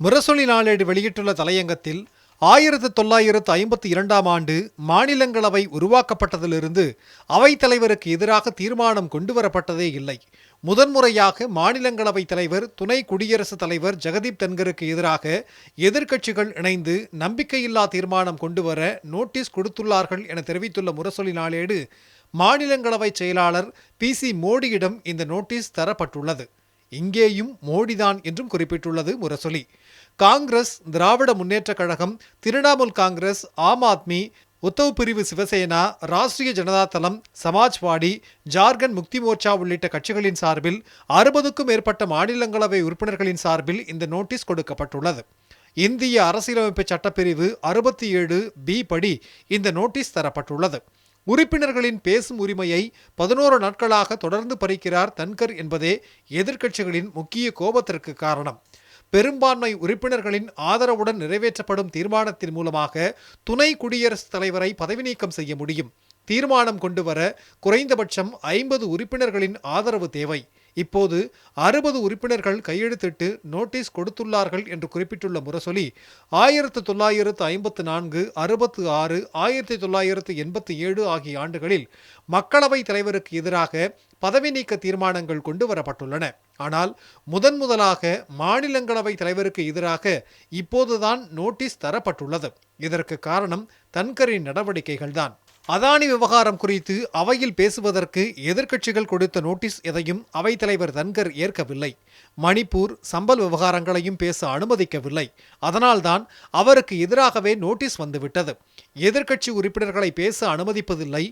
முரசொலி நாளேடு வெளியிட்டுள்ள தலையங்கத்தில் 1952ஆம் ஆண்டு மாநிலங்களவை உருவாக்கப்பட்டதிலிருந்து அவைத்தலைவருக்கு எதிராக தீர்மானம் கொண்டுவரப்பட்டதே இல்லை. முதன்முறையாக மாநிலங்களவை தலைவர் துணை குடியரசுத் தலைவர் ஜெகதீப் தன்கருக்கு எதிராக எதிர்க்கட்சிகள் இணைந்து நம்பிக்கையில்லா தீர்மானம் கொண்டுவர நோட்டீஸ் கொடுத்துள்ளார்கள் என தெரிவித்துள்ள முரசொலி நாளேடு, மாநிலங்களவை செயலாளர் PC மோடியிடம் இந்த நோட்டீஸ் தரப்பட்டுள்ளது. இங்கேயும் மோடிதான் என்றும் குறிப்பிட்டுள்ளது முரசொலி. காங்கிரஸ், திராவிட முன்னேற்றக் கழகம், திரிணாமுல் காங்கிரஸ், ஆம் ஆத்மி, உத்தவ் பிரிவு சிவசேனா, ராஷ்டிரிய ஜனதா தளம், சமாஜ்வாடி, ஜார்க்கண்ட் முக்தி மோர்ச்சா உள்ளிட்ட கட்சிகளின் சார்பில் 60க்கும் மேற்பட்ட மாநிலங்களவை உறுப்பினர்களின் சார்பில் இந்த நோட்டீஸ் கொடுக்கப்பட்டுள்ளது. இந்திய அரசியலமைப்பு சட்டப்பிரிவு 67B படி இந்த நோட்டீஸ் தரப்பட்டுள்ளது. உறுப்பினர்களின் பேசும் உரிமையை 11 நாட்களாக தொடர்ந்து பறிக்கிறார் தன்கர் என்பதே எதிர்க்கட்சிகளின் முக்கிய கோபத்திற்கு காரணம். பெரும்பான்மை உறுப்பினர்களின் ஆதரவுடன் நிறைவேற்றப்படும் தீர்மானத்தின் மூலமாக துணை குடியரசுத் தலைவரை பதவி நீக்கம் செய்ய முடியும். தீர்மானம் கொண்டுவர குறைந்தபட்சம் 50 உறுப்பினர்களின் ஆதரவு தேவை. இப்போது 60 உறுப்பினர்கள் கையெழுத்திட்டு நோட்டீஸ் கொடுத்துள்ளார்கள் என்று குறிப்பிட்டுள்ள முரசொலி, 1954, 66, 1987 ஆகிய ஆண்டுகளில் மக்களவை தலைவருக்கு எதிராக பதவி நீக்க தீர்மானங்கள் கொண்டு வரப்பட்டுள்ளன. ஆனால் முதன்முதலாக மாநிலங்களவை தலைவருக்கு எதிராக இப்போதுதான் நோட்டீஸ் தரப்பட்டுள்ளது. இதற்கு காரணம் தன்கரின் நடவடிக்கைகள்தான். அதானி விவகாரம் குறித்து அவையில் பேசுவதற்கு எதிர்க்கட்சிகள் கொடுத்த நோட்டீஸ் எதையும் அவைத்தலைவர் தன்கர் ஏற்கவில்லை. மணிப்பூர், சம்பல் விவகாரங்களையும் பேச அனுமதிக்கவில்லை. அதனால்தான் அவருக்கு எதிராகவே நோட்டீஸ் வந்துவிட்டது. எதிர்க்கட்சி உறுப்பினர்களை பேச அனுமதிப்பதில்லை.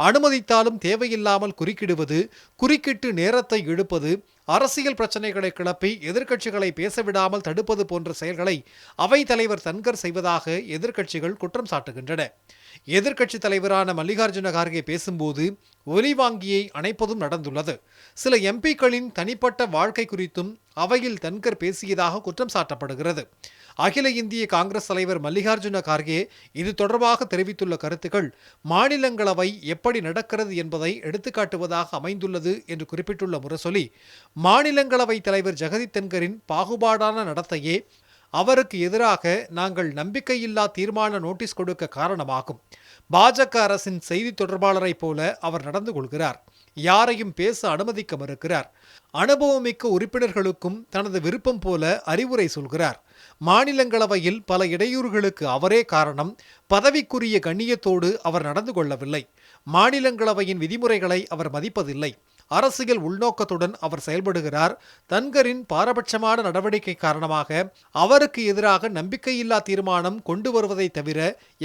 அனுமதித்தாலும் தேவையில்லாமல் குறுக்கிடுவது, குறுக்கிட்டு நேரத்தை இழுப்பது, அரசியல் பிரச்சனைகளை கிளப்பி எதிர்க்கட்சிகளை பேசவிடாமல் தடுப்பது போன்ற செயல்களை அவைத்தலைவர் தன்கர் செய்வதாக எதிர்க்கட்சிகள் குற்றம் சாட்டுகின்றன. எதிர்க்கட்சி தலைவரான மல்லிகார்ஜுன கார்கே பேசும்போது ஒலிவாங்கியை அணைப்பதும் நடந்துள்ளது. சில எம்பிக்களின் தனிப்பட்ட வாழ்க்கை குறித்தும் அவையில் தன்கர் பேசியதாக குற்றம் சாட்டப்படுகிறது. அகில இந்திய காங்கிரஸ் தலைவர் மல்லிகார்ஜுன கார்கே இது தொடர்பாக தெரிவித்துள்ள கருத்துக்கள் மாநிலங்களவை எப்படி நடக்கிறது என்பதை எடுத்துக்காட்டுவதாக அமைந்துள்ளது என்று குறிப்பிட்டுள்ள முரசொலி, மாநிலங்களவை தலைவர் ஜெகதீப் தன்கரின் பாகுபாடான நடத்தையே அவருக்கு எதிராக நாங்கள் நம்பிக்கையில்லா தீர்மான நோட்டீஸ் கொடுக்க காரணமாகும். பாஜக அரசின் செய்தி தொடர்பாளரை போல அவர் நடந்து கொள்கிறார். யாரையும் பேச அனுமதிக்க மறுக்கிறார். அனுபவமிக்க உறுப்பினர்களுக்கும் தனது விருப்பம் போல அறிவுரை சொல்கிறார். மாநிலங்களவையில் பல இடையூறுகளுக்கு அவரே காரணம். பதவிக்குரிய கண்ணியத்தோடு அவர் நடந்து கொள்ளவில்லை. மாநிலங்களவையின் விதிமுறைகளை அவர் மதிப்பதில்லை. அரசியல் உள்நோக்கத்துடன் அவர் செயல்படுகிறார். தன்கரின் பாரபட்சமான நடவடிக்கை காரணமாக அவருக்கு எதிராக நம்பிக்கையில்லா தீர்மானம் கொண்டு வருவதை தவிர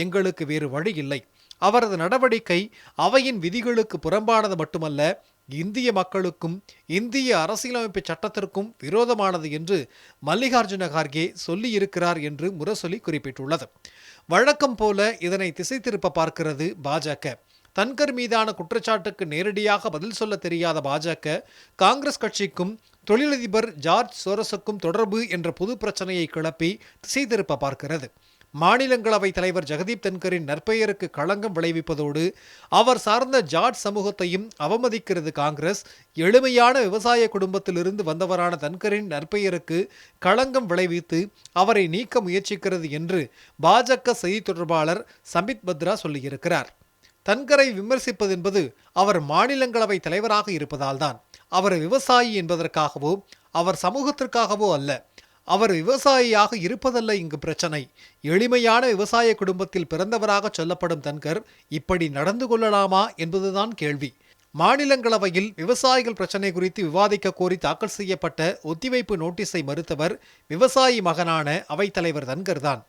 எங்களுக்கு வேறு வழி இல்லை. அவரது நடவடிக்கை அவையின் விதிகளுக்கு புறம்பானது மட்டுமல்ல, இந்திய மக்களுக்கும் இந்திய அரசியலமைப்பு சட்டத்திற்கும் விரோதமானது என்று மல்லிகார்ஜுன கார்கே சொல்லியிருக்கிறார் என்று முரசொலி குறிப்பிட்டுள்ளது. வழக்கம் போல இதனை திசை திருப்ப பார்க்கிறது பாஜக. தன்கர் மீதான குற்றச்சாட்டுக்கு நேரடியாக பதில் சொல்ல தெரியாத பாஜக, காங்கிரஸ் கட்சிக்கும் தொழிலதிபர் ஜார்ஜ் சோரஸுக்கும் தொடர்பு என்ற புது பிரச்சனையை கிளப்பி திசை திருப்ப பார்க்கிறது. மாநிலங்களவை தலைவர் ஜெகதீப் தன்கரின் நற்பெயருக்கு களங்கம் விளைவிப்பதோடு அவர் சார்ந்த ஜாட் சமூகத்தையும் அவமதிக்கிறது காங்கிரஸ். எளிமையான விவசாய குடும்பத்திலிருந்து வந்தவரான தன்கரின் நற்பெயருக்கு களங்கம் விளைவித்து அவரை நீக்க முயற்சிக்கிறது என்று பாஜக செய்தி தொடர்பாளர் சம்பித் பத்ரா சொல்லியிருக்கிறார். தன்கரை விமர்சிப்பது என்பது அவர் மாநிலங்களவை தலைவராக இருப்பதால்தான். அவர் விவசாயி என்பதற்காகவோ அவர் சமூகத்திற்காகவோ அல்ல. அவர் விவசாயியாக இருப்பதல்ல இங்கு பிரச்சனை. எளிமையான விவசாய குடும்பத்தில் பிறந்தவராக சொல்லப்படும் தன்கர் இப்படி நடந்து கொள்ளலாமா என்பதுதான் கேள்வி. மாநிலங்களவையில் விவசாயிகள் பிரச்சனை குறித்து விவாதிக்க கோரி தாக்கல் செய்யப்பட்ட ஒத்திவைப்பு நோட்டீஸை மறுத்தவர் விவசாயி மகனான அவைத்தலைவர் தன்கர் தான்.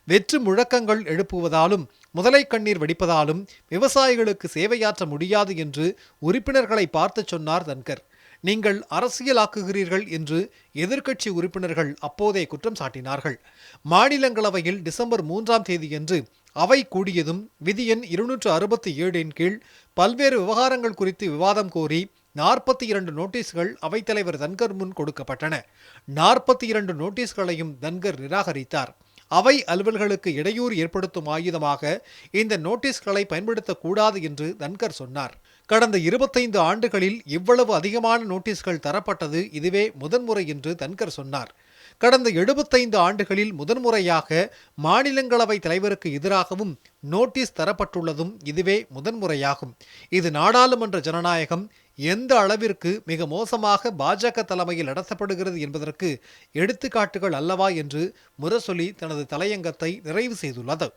வெற்று முழக்கங்கள் எழுப்புவதாலும் முதலை கண்ணீர் வெடிப்பதாலும் விவசாயிகளுக்கு சேவையாற்ற முடியாது என்று உறுப்பினர்களை பார்த்து சொன்னார் தன்கர். நீங்கள் அரசியலாக்குகிறீர்கள் என்று எதிர்க்கட்சி உறுப்பினர்கள் அப்போதே குற்றம் சாட்டினார்கள். மாநிலங்களவையில் டிசம்பர் 3ஆம் தேதியன்று அவை கூடியதும் விதி எண் 267 கீழ் பல்வேறு விவகாரங்கள் குறித்து விவாதம் கோரி 42 நோட்டீஸ்கள் அவைத்தலைவர் தன்கர் முன் கொடுக்கப்பட்டன. 42 நோட்டீஸ்களையும் தன்கர் நிராகரித்தார். அவை அலுவல்களுக்கு இடையூறு ஏற்படுத்தும் ஆயுதமாக இந்த நோட்டீஸ்களை பயன்படுத்தக்கூடாது என்று தன்கர் சொன்னார். கடந்த 25 ஆண்டுகளில் இவ்வளவு அதிகமான நோட்டீஸ்கள் தரப்பட்டது இதுவே முதன்முறை என்று தன்கர் சொன்னார். கடந்த 75 ஆண்டுகளில் முதன்முறையாக மாநிலங்களவை தலைவருக்கு எதிராகவும் நோட்டீஸ் தரப்பட்டுள்ளதும் இதுவே முதன்முறையாகும். இது நாடாளுமன்ற ஜனநாயகம் எந்த அளவிற்கு மிக மோசமாக பாஜக தலைமையில் நடத்தப்படுகிறது என்பதற்கு எடுத்துக்காட்டுகள் அல்லவா என்று முரசொலி தனது தலையங்கத்தை நிறைவு செய்துள்ளது.